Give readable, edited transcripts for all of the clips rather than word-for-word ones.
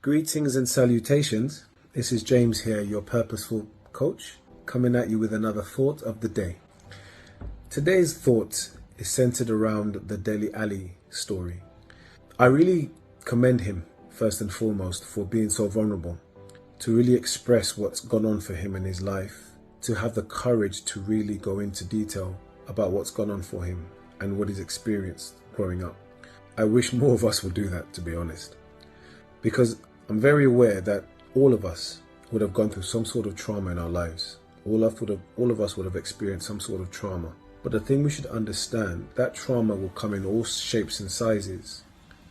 Greetings and salutations. This is James here, your purposeful coach, coming at you with another thought of the day. Today's thought is centered around the Dele Alli story. I really commend him, first and foremost, for being so vulnerable, to really express what's gone on for him in his life, to have the courage to really go into detail about what's gone on for him and what he's experienced growing up. I wish more of us would do that, to be honest, because I'm very aware that all of us would have gone through some sort of trauma in our lives. All of us would have experienced some sort of trauma. But the thing we should understand, that trauma will come in all shapes and sizes.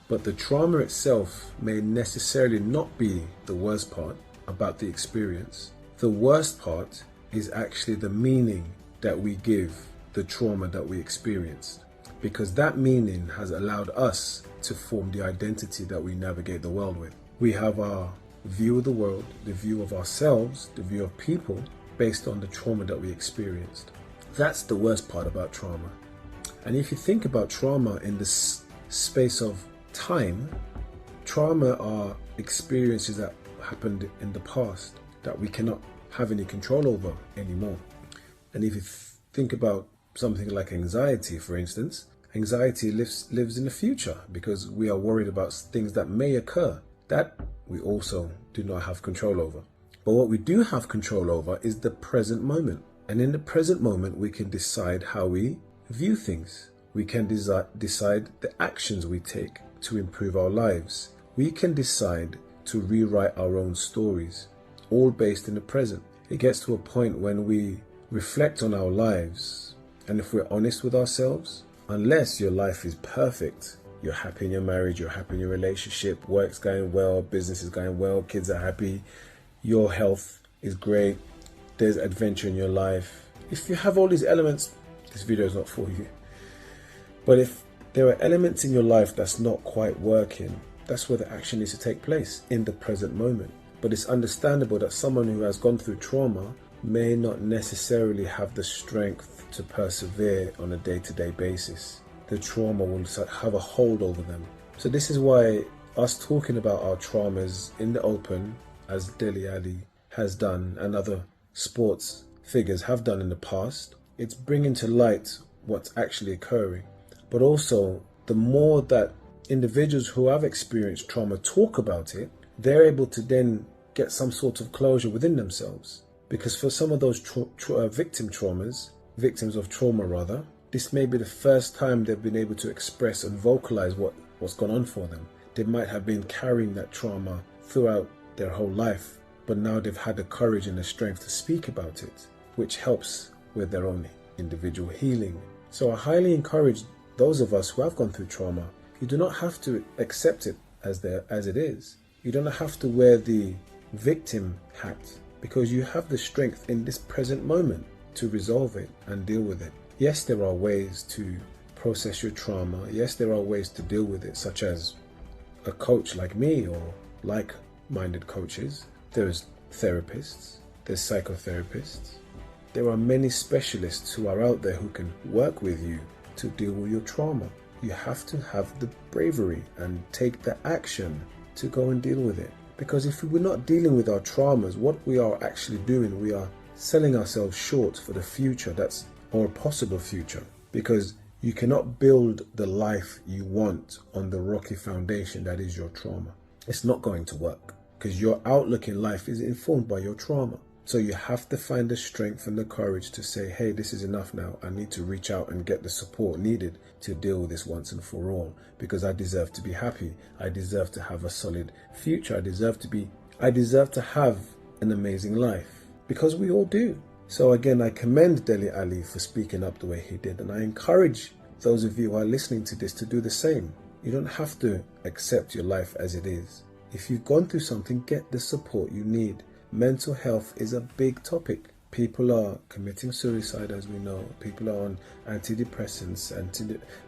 But the trauma itself may necessarily not be the worst part about the experience. The worst part is actually the meaning that we give the trauma that we experienced, because that meaning has allowed us to form the identity that we navigate the world with. We have our view of the world, the view of ourselves, the view of people based on the trauma that we experienced. That's the worst part about trauma. And if you think about trauma in the space of time, trauma are experiences that happened in the past that we cannot have any control over anymore. And if you think about something like anxiety, for instance, anxiety lives in the future because we are worried about things that may occur that we also do not have control over. But what we do have control over is the present moment. And in the present moment, we can decide how we view things. We can decide the actions we take to improve our lives. We can decide to rewrite our own stories, all based in the present. It gets to a point when we reflect on our lives, and if we're honest with ourselves, unless your life is perfect, you're happy in your marriage, you're happy in your relationship, work's going well, business is going well, kids are happy, your health is great, there's adventure in your life. If you have all these elements, this video is not for you. But if there are elements in your life that's not quite working, that's where the action needs to take place, in the present moment. But it's understandable that someone who has gone through trauma may not necessarily have the strength to persevere on a day-to-day basis. The trauma will have a hold over them. So this is why us talking about our traumas in the open, as Dele Alli has done and other sports figures have done in the past, it's bringing to light what's actually occurring. But also, the more that individuals who have experienced trauma talk about it, they're able to then get some sort of closure within themselves. Because for some of those victims of trauma rather, this may be the first time they've been able to express and vocalize what's gone on for them. They might have been carrying that trauma throughout their whole life, but now they've had the courage and the strength to speak about it, which helps with their own individual healing. So I highly encourage those of us who have gone through trauma, you do not have to accept it as it is. You don't have to wear the victim hat, because you have the strength in this present moment to resolve it and deal with it. Yes, there are ways to process your trauma. Yes, there are ways to deal with it, such as a coach like me or like-minded coaches. There's therapists, there's psychotherapists. There are many specialists who are out there who can work with you to deal with your trauma. You have to have the bravery and take the action to go and deal with it. Because if we're not dealing with our traumas, what we are actually doing, we are selling ourselves short for the future or a possible future. Because you cannot build the life you want on the rocky foundation that is your trauma. It's not going to work, because your outlook in life is informed by your trauma. So you have to find the strength and the courage to say, hey, this is enough now. I need to reach out and get the support needed to deal with this once and for all, because I deserve to be happy. I deserve to have a solid future. I deserve to have an amazing life, because we all do. So again, I commend Dele Alli for speaking up the way he did. And I encourage those of you who are listening to this to do the same. You don't have to accept your life as it is. If you've gone through something, get the support you need. Mental health is a big topic. People are committing suicide, as we know. People are on antidepressants,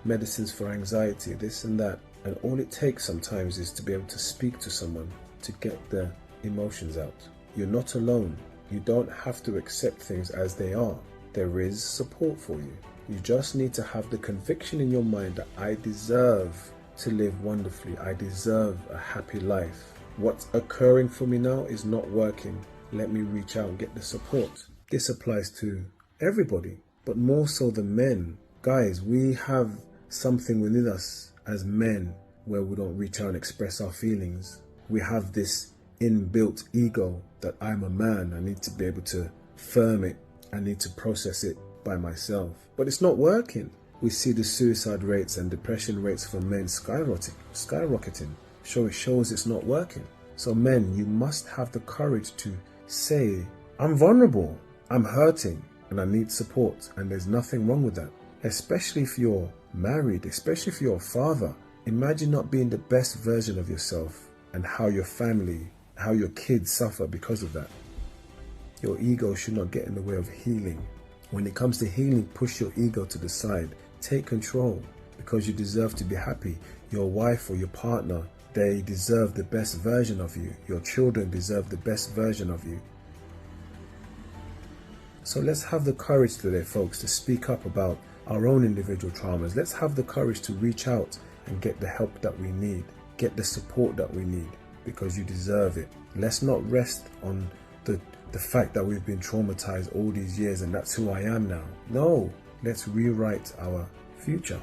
medicines for anxiety, this and that. And all it takes sometimes is to be able to speak to someone to get the emotions out. You're not alone. You don't have to accept things as they are. There is support for you. You just need to have the conviction in your mind that I deserve to live wonderfully. I deserve a happy life. What's occurring for me now is not working. Let me reach out and get the support. This applies to everybody, but more so the men. Guys, we have something within us as men where we don't reach out and express our feelings. We have this inbuilt ego that I'm a man. I need to be able to firm it. I need to process it by myself. But it's not working. We see the suicide rates and depression rates for men skyrocketing. So it shows it's not working. So men, you must have the courage to say, I'm vulnerable, I'm hurting, and I need support. And there's nothing wrong with that. Especially if you're married, especially if you're a father. Imagine not being the best version of yourself and how your family, how your kids suffer because of that. Your ego should not get in the way of healing. When it comes to healing, push your ego to the side. Take control, because you deserve to be happy. Your wife or your partner, they deserve the best version of you. Your children deserve the best version of you. So let's have the courage today, folks, to speak up about our own individual traumas. Let's have the courage to reach out and get the help that we need. Get the support that we need, because you deserve it. Let's not rest on the fact that we've been traumatized all these years and that's who I am now. No, let's rewrite our future.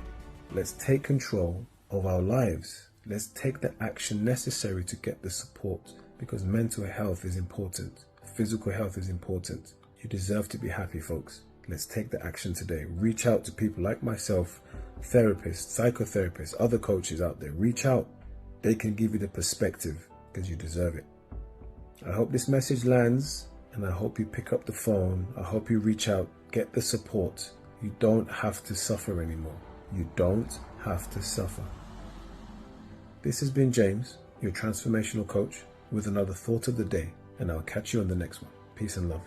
Let's take control of our lives. Let's take the action necessary to get the support, because mental health is important. Physical health is important. You deserve to be happy, folks. Let's take the action today. Reach out to people like myself, therapists, psychotherapists, other coaches out there. Reach out. They can give you the perspective, because you deserve it. I hope this message lands, and I hope you pick up the phone. I hope you reach out, get the support. You don't have to suffer anymore. You don't have to suffer. This has been James, your transformational coach, with another thought of the day, and I'll catch you on the next one. Peace and love.